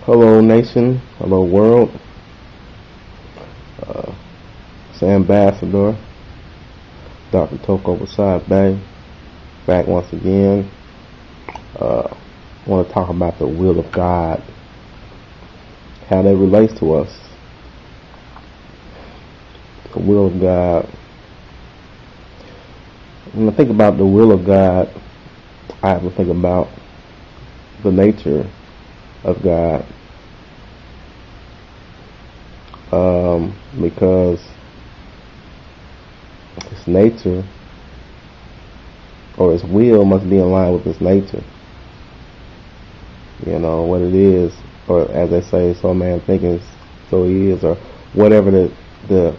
Hello nation, hello world. It's Ambassador, Dr. TOKE Obasi back once again. I want to talk about the will of God, how that relates to us. The will of God. When I think about the will of God, I have to think about the nature of God. Because his nature or his will must be in line with his nature. You know what it is, or as they say, so man thinketh, so he is, or whatever the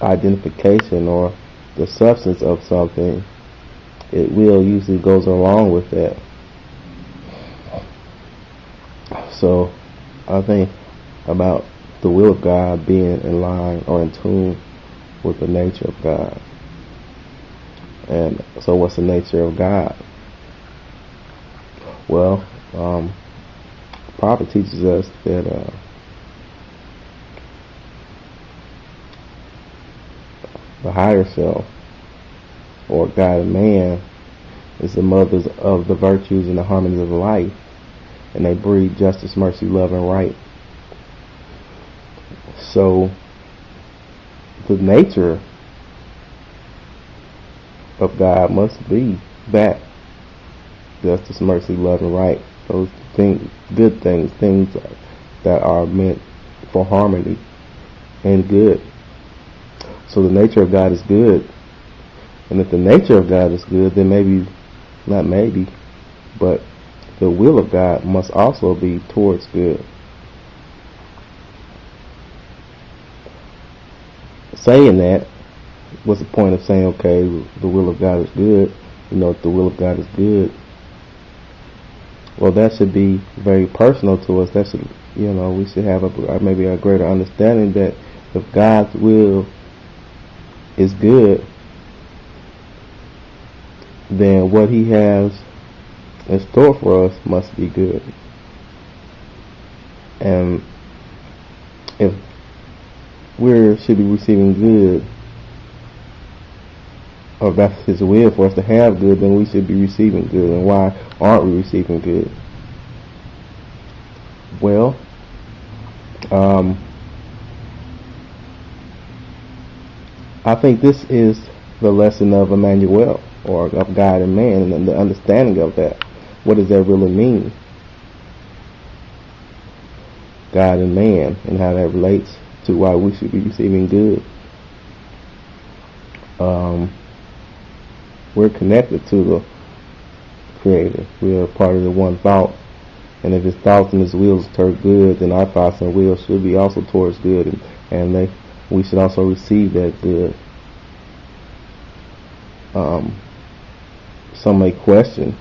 identification or the substance of something, it will usually goes along with that. So I think about the will of God being in line or in tune with the nature of God. And so what's the nature of God? Well, prophet teaches us that the higher self, or God and man, is the mothers of the virtues and the harmonies of life, and they breed justice, mercy, love, and right. So the nature of God must be that justice, mercy, love, and right. Those things, good things, things that are meant for harmony and good. So the nature of God is good. And if the nature of God is good, then but the will of God must also be towards good. Saying that, what's the point of saying, okay, the will of God is good? You know, if the will of God is good, well, that should be very personal to us. That should, we should have maybe a greater understanding that if God's will is good, then what He has in store for us must be good. And if we should be receiving good, or that's His will for us to have good, then we should be receiving good. And why aren't we receiving good? Well, I think this is the lesson of Emmanuel, or of God and man, and the understanding of that. What does that really mean? God and man, and how that relates to why we should be receiving good. We're connected to the Creator. We are part of the one thought. And if His thoughts and His wills toward good, then our thoughts and wills should be also towards good. And we should also receive that good. Some may question,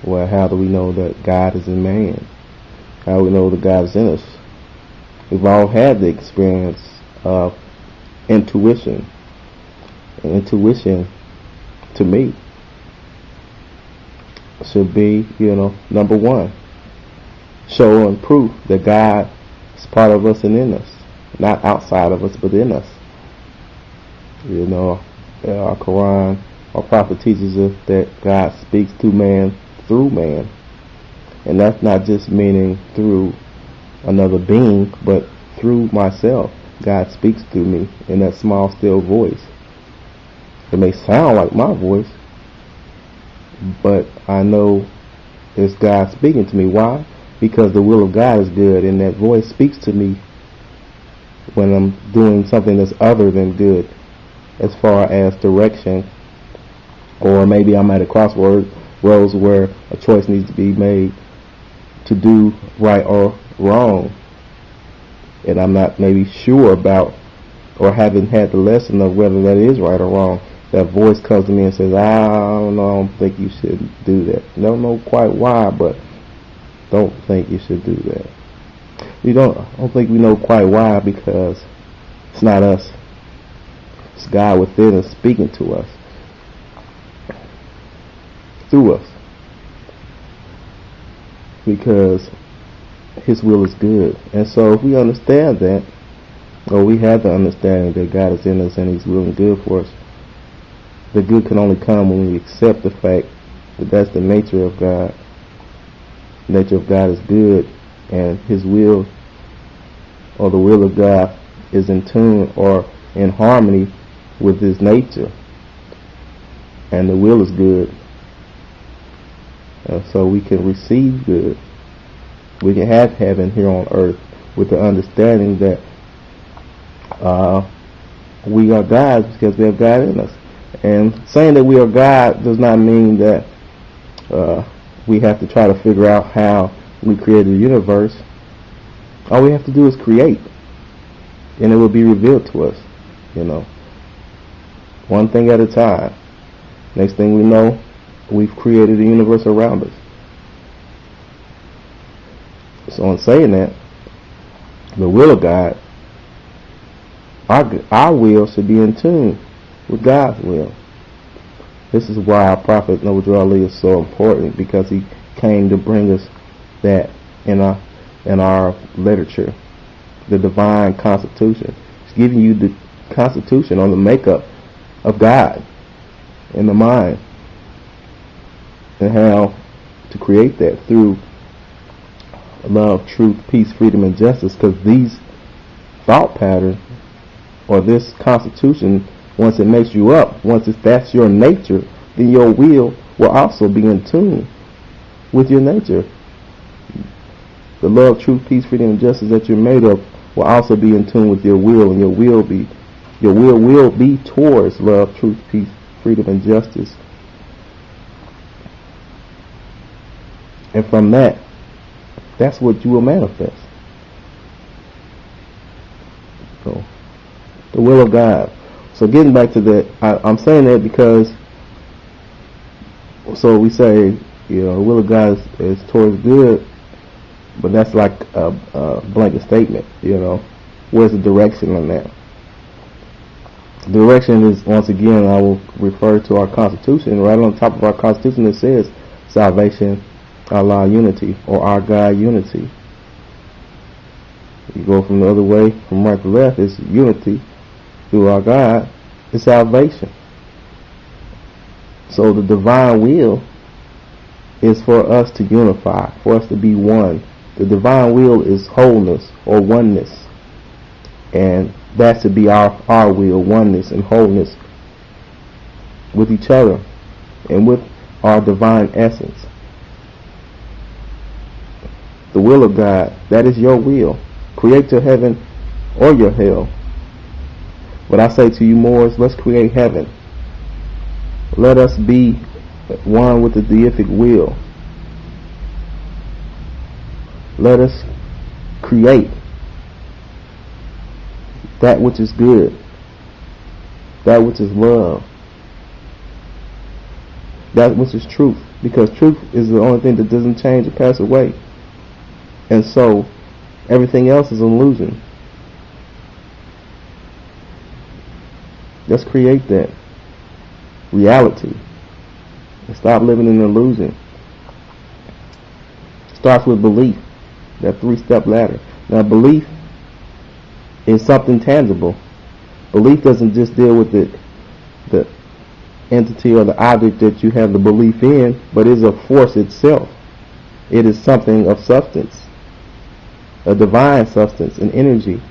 well, how do we know that God is in man? How do we know that God is in us? We've all had the experience of intuition. And intuition, to me, should be, number one, show and proof that God is part of us and in us. Not outside of us, but in us. Our Quran, our prophet teaches us that God speaks to man through man. And that's not just meaning through another being, but through myself. God speaks through me in that small, still voice. It may sound like my voice, but I know it's God speaking to me. Why? Because the will of God is good, and that voice speaks to me when I'm doing something that's other than good, as far as direction, or maybe I'm at a crossroads where a choice needs to be made to do right or wrong, and I'm not maybe sure about, or haven't had the lesson of whether that is right or wrong. That voice comes to me and says, I don't know, I don't think you should do that. Don't know quite why, but don't think you should do that. I don't think we know quite why, because it's not us. It's God within us speaking to us, through us. Because His will is good. And so if we understand that, or we have the understanding that God is in us and He's willing good for us, the good can only come when we accept the fact that that's the nature of God. The nature of God is good, and His will, or the will of God, is in tune or in harmony with His nature. And the will is good. So we can receive good. We can have heaven here on earth with the understanding that we are God's because we have God in us. And saying that we are God does not mean that we have to try to figure out how we created the universe. All we have to do is create, and it will be revealed to us, one thing at a time. Next thing we know, we've created the universe around us. So in saying that, the will of God, our will should be in tune with God's will. This is why our prophet Noble Ali is so important, because he came to bring us that in our literature, the divine constitution. He's giving you the constitution on the makeup of God in the mind, and how to create that through love, truth, peace, freedom, and justice. Because these thought patterns, or this constitution, once it makes you up, that's your nature, then your will also be in tune with your nature. The love, truth, peace, freedom, and justice that you're made of will also be in tune with your will, and your will will be towards love, truth, peace, freedom, and justice. And from that's what you will manifest. So, the will of God. So getting back to that, I'm saying that because, so we say, the will of God is towards good, but that's like a blanket statement, Where's the direction on that? The direction is, once again, I will refer to our Constitution. Right on top of our Constitution it says salvation, Allah unity, or our God unity. You go from the other way, from right to left, it's unity through our God, is salvation. So the divine will is for us to unify, for us to be one. The divine will is wholeness or oneness, and that should be our will, oneness and wholeness with each other and with our divine essence. The will of God, that is your will. Create your heaven or your hell. But I say to you, Moors, let's create heaven. Let us be one with the deific will. Let us create that which is good, that which is love, that which is truth, because truth is the only thing that doesn't change or pass away. And so everything else is an illusion. Let's create that reality and stop living in an illusion. Starts with belief, that 3-step ladder. Now belief is something tangible. Belief doesn't just deal with the entity or the object that you have the belief in, but is a force itself. It is something of substance, a divine substance, an energy.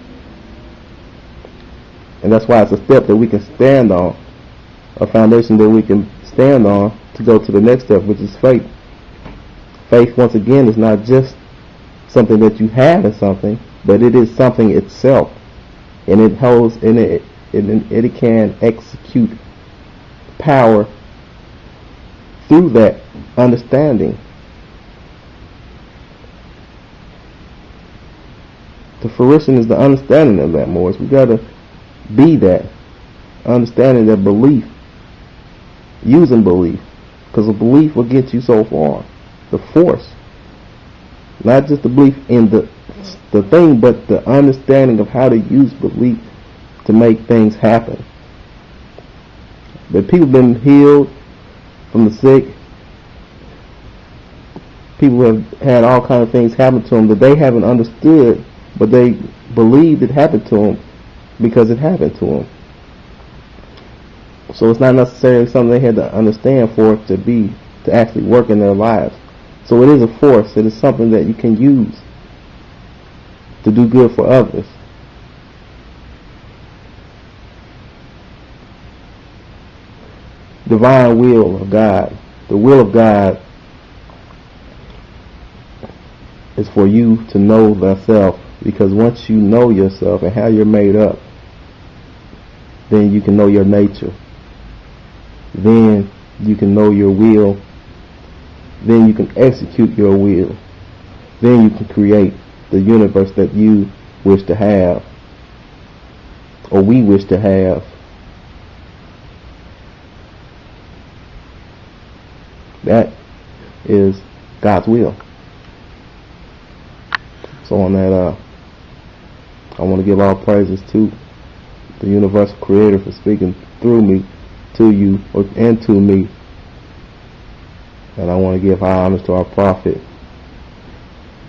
And that's why it's a step that we can stand on, a foundation that we can stand on to go to the next step, which is faith. Faith, once again, is not just something that you have in something, but it is something itself. And it holds in it, it can execute power through that understanding. The fruition is the understanding of that, Moors. We gotta be that, understanding that belief, using belief, because a belief will get you so far. The force, not just the belief in the thing, but the understanding of how to use belief to make things happen. But people have been healed from the sick People have had all kinds of things happen to them that they haven't understood, but they believed it happened to them because it happened to them. So it's not necessarily something they had to understand for it to actually work in their lives. So it is a force. It is something that you can use to do good for others. Divine will of God. The will of God is for you to know thyself, because once you know yourself and how you're made up, then you can know your nature. Then you can know your will. Then you can execute your will. Then you can create the universe that you wish to have, or we wish to have. That is God's will. So on that, I want to give all praises to the universal creator for speaking through me to you and to me. And I want to give high honors to our prophet,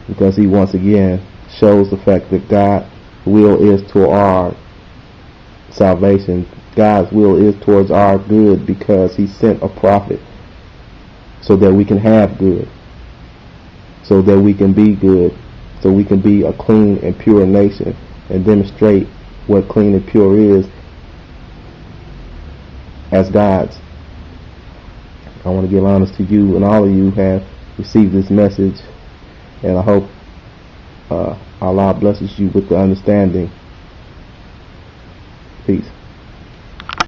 because he once again shows the fact that God's will is to our salvation. God's will is towards our good, because he sent a prophet so that we can have good, so that we can be good, so we can be a clean and pure nation and demonstrate what clean and pure is as God's. I want to give honors to you, and all of you have received this message, and I hope Allah blesses you with the understanding. Peace.